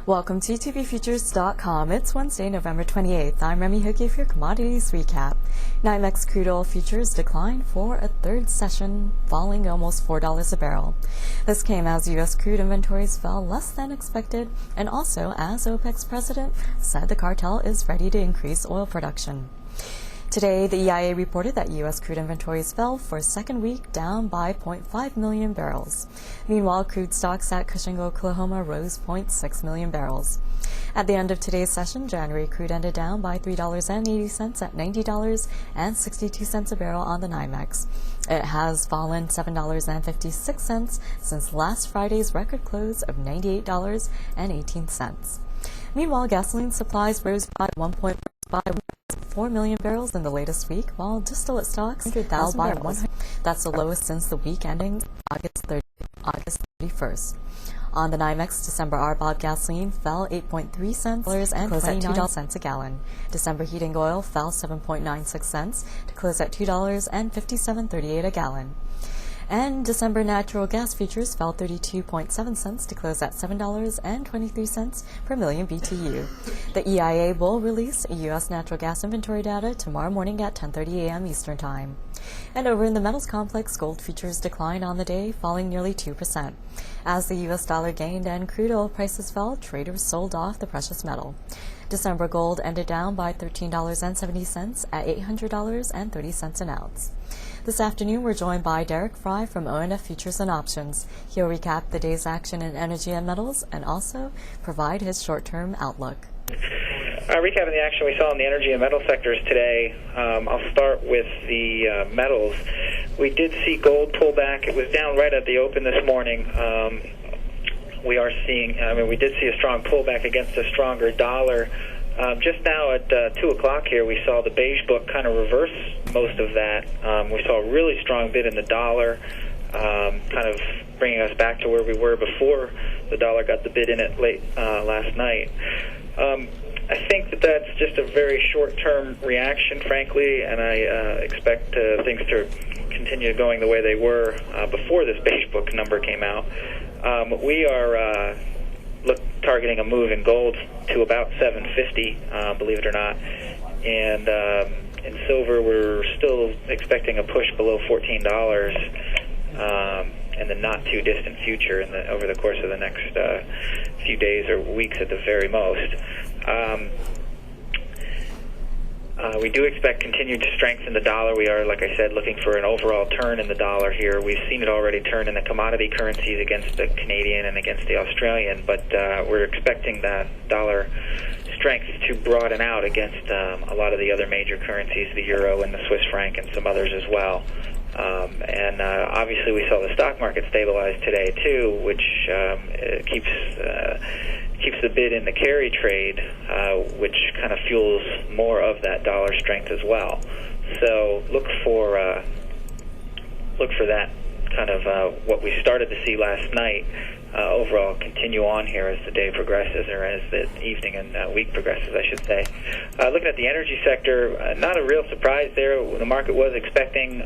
Welcome to etvFutures.com. It's Wednesday, November 28th. I'm Remy Hookie for your Commodities Recap. NYMEX crude oil futures declined for a third session, falling almost $4 a barrel. This came as U.S. crude inventories fell less than expected, and also as OPEC's president said the cartel is ready to increase oil production. Today, the EIA reported that U.S. crude inventories fell for a second week, down by 0.5 million barrels. Meanwhile, crude stocks at Cushing, Oklahoma rose 0.6 million barrels. At the end of today's session, January crude ended down by $3.80 at $90.62 a barrel on the NYMEX. It has fallen $7.56 since last Friday's record close of $98.18. Meanwhile, gasoline supplies rose by 1.4 million barrels in the latest week, while distillate stocks fell by 100. That's the lowest since the week ending August 31st. On the NYMEX, December RBOB gasoline fell 8.3 cents and closed at $2 a gallon. December heating oil fell 7.96 cents to close at $2.5738 a gallon. And December natural gas futures fell 32.7 cents to close at $7.23 per million BTU. The EIA will release U.S. natural gas inventory data tomorrow morning at 10:30 a.m. Eastern Time. And over in the metals complex, gold futures declined on the day, falling nearly 2%. As the U.S. dollar gained and crude oil prices fell, traders sold off the precious metal. December gold ended down by $13.70 at $800.30 an ounce. This afternoon, we're joined by Derek Frey from etvFutures and Options. He'll recap the day's action in energy and metals and also provide his short-term outlook. Recapping the action we saw in the energy and metal sectors today, I'll start with the metals. We did see gold pull back. It was down right at the open this morning. We did see a strong pullback against a stronger dollar. Just now at 2 o'clock here, we saw the beige book kind of reverse most of that. We saw a really strong bid in the dollar, kind of bringing us back to where we were before the dollar got the bid in it late last night. I think that that's just a very short-term reaction, frankly, and I expect things to continue going the way they were before this beige book number came out. We are targeting a move in gold to about $750, believe it or not, and in silver we're still expecting a push below $14 in the not too distant future over the course of the next few days or weeks at the very most. We do expect continued strength in the dollar. We are, like I said, looking for an overall turn in the dollar here. We've seen it already turn in the commodity currencies against the Canadian and against the Australian, but we're expecting that dollar strength to broaden out against a lot of the other major currencies, the euro and the Swiss franc and some others as well. And obviously we saw the stock market stabilize today too, which keeps the bid in the carry trade, which kind of fuels more of that dollar strength as well. So look for that kind of what we started to see last night overall continue on here as the day progresses, or as the evening and week progresses, I should say. Looking at the energy sector, not a real surprise there. The market was expecting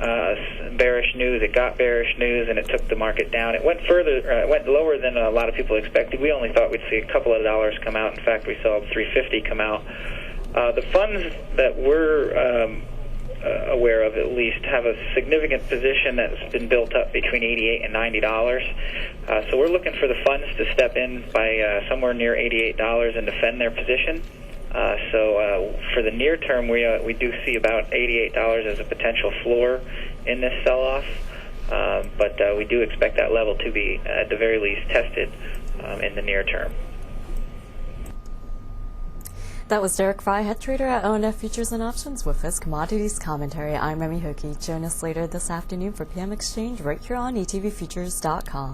bearish news. It got bearish news, and it took the market down. It went it went lower than a lot of people expected. We only thought we'd see a couple of dollars come out. In fact, we saw 350 come out. The funds that we're aware of, at least, have a significant position that's been built up between $88 and $90. So we're looking for the funds to step in by somewhere near $88 and defend their position. So for the near term, we do see about $88 as a potential floor in this sell-off. But we do expect that level to be, at the very least, tested in the near term. That was Derek Frey, head trader at etvFutures and Options, with his commodities commentary. I'm Remy Hookie. Join us later this afternoon for PM Exchange right here on etvFutures.com.